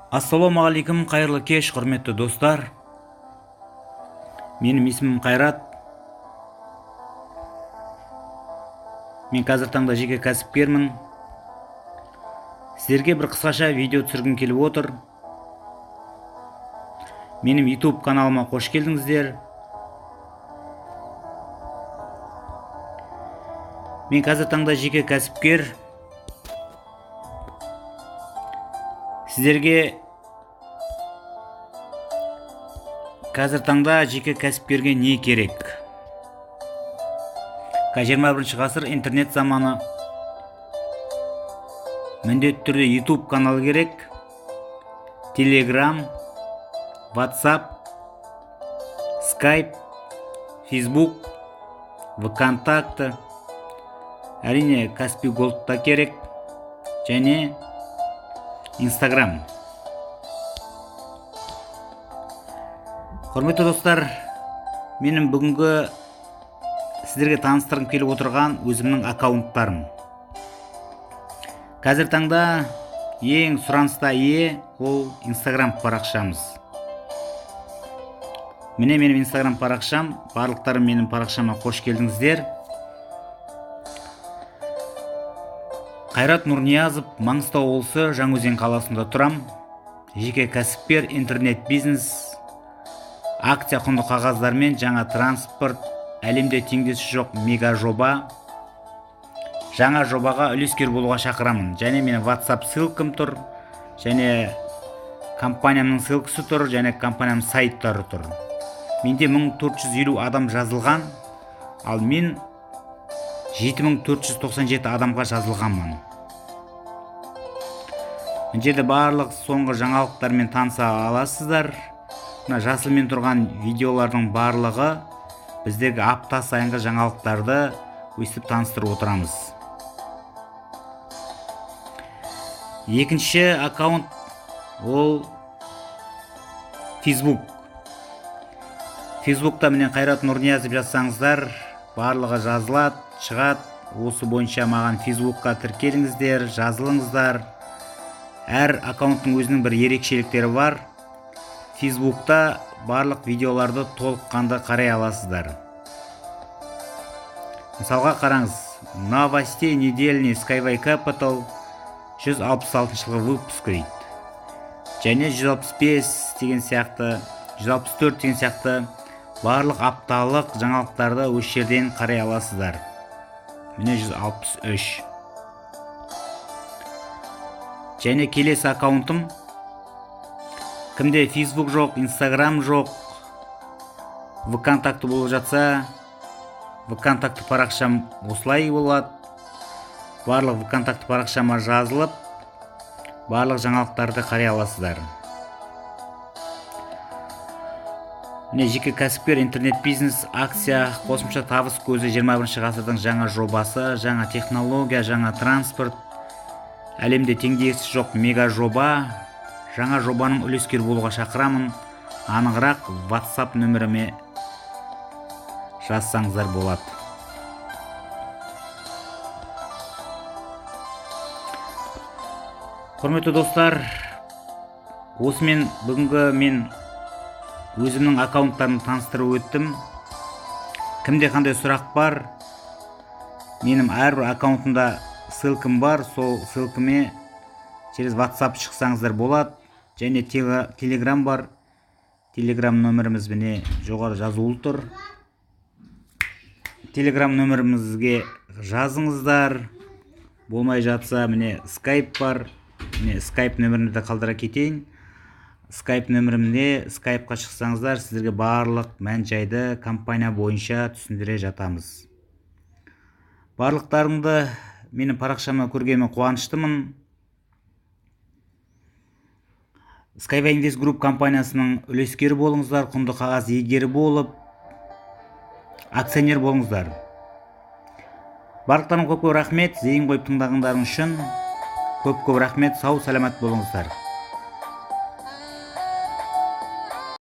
Ассалаумағалейкум, қайырлы кеш, құрметті достар. Менің есімім Қайрат. Мен қазір таңда жеке кәсіпкермін. Сіздерге бір қысқаша видео түсіргім келіп отыр. Менің YouTube каналыма қош келдіңіздер. Мен қазір таңда жеке кәсіпкер. Сіздерге қазір таңда жеке кәсіпкерге не керек? 21 ғасыр интернет заманы. Міндетті түрде YouTube каналы керек. Telegram, WhatsApp, Skype, Facebook, ВКонтакте. Әрине, Каспи Голд та керек. Және Instagram. Құрметті достар, менің бүгінгі сіздерге таныстырғым келіп отырған өзімнің аккаунттарым. Қазір таңда ең сұраныста ол Instagram парақшамыз. Міне менің Instagram парақшам, барлықтарым менің парақшама қош келдіңіздер. Қайрат Нұрниязов, Маңғыстау облысы, Жаңаөзен қаласында тұрам. Жеке кәсіпкер, интернет бизнес, акция құнды қағаздармен жаңа транспорт, әлемде теңдесі жоқ мега жоба. Жаңа жобаға үлескер болуға шақырамын. Және менің WhatsApp ссылкам тұр, және компаниямның ссылкасы тұр, және компаниямның сайттары тұр. Менде 1450 адам жазылған, ал мен 7497 адамға жазылғанмын. Мына жерде барлық соңғы жаңалықтармен таныса аласыздар. Мына жасылмен тұрған видеолардың барлығы біздегі апта сайынғы жаңалықтарды өстіп таныстырып отырамыз. Екінші аккаунт ол Facebook. Facebook'та міне Қайрат Нұрниязов жазсаңыздар, барлығы жазылады, шығады. Осы бойынша маған Facebook'қа тіркеліңіздер, жазылыңыздар. Әр аккаунттың өзінің бір ерекшеліктері бар. Facebook'та барлық видеоларды толыққанды қарай аласыздар. Мысалға қараңыз, новостей недельный Skyway Capital 166 жылғы выпуск дейді. Және 165 деген сияқты, 164 деген сияқты барлық апталық жаңалықтарды осы жерден қарай аласыздар. Міне 163. Және келесі аккаунтым, кімде Facebook жоқ, Instagram жоқ, ВКонтакте болып жатса, ВКонтакте парақшам осылай болады. Барлық ВКонтакте парақшама жазылып, барлық жаңалықтарды қарай аласыздар. Міне жеке кәсіпкер, интернет бизнес, акция, қосымша табыс көзі, 21 ғасырдың жаңа жобасы, жаңа технология, жаңа транспорт, әлемде теңдесі жоқ мега жоба. Жаңа жобаның үлескер болуға шақырамын. Анығырақ WhatsApp нөміріме жазсаңыздар болады. Құрметті достар, осымен бүгінгі мен өзімнің аккаунттарымды таныстырып өттім. Кімде қандай сұрақ бар, менің әрбір аккаунтымда ссылкам бар, сол ссылкаме через WhatsApp шықсаңыздар болады. Және Telegram бар. Telegram нөміріміз міне жоғары жазулы тұр. Telegram нөмірімізге жазыңыздар. Болмай жатса міне Skype бар. Міне Skype нөмірімді де қалдыра кетейін. Skype нөмірімде Skype-қа шықсаңыздар, сіздерге барлық мән-жайды компания бойынша түсіндіре жатамыз. Барлықтарыңды менің парақшама көргеніме қуаныштымын. Skyway Invest Group компаниясының үлескері болыңыздар, құнды қағаз иегері болып, акционер болыңыздар. Барлықтарыңа көп рахмет, зейін қойып тыңдағандарың үшін көп рахмет, сау саламат болыңыздар.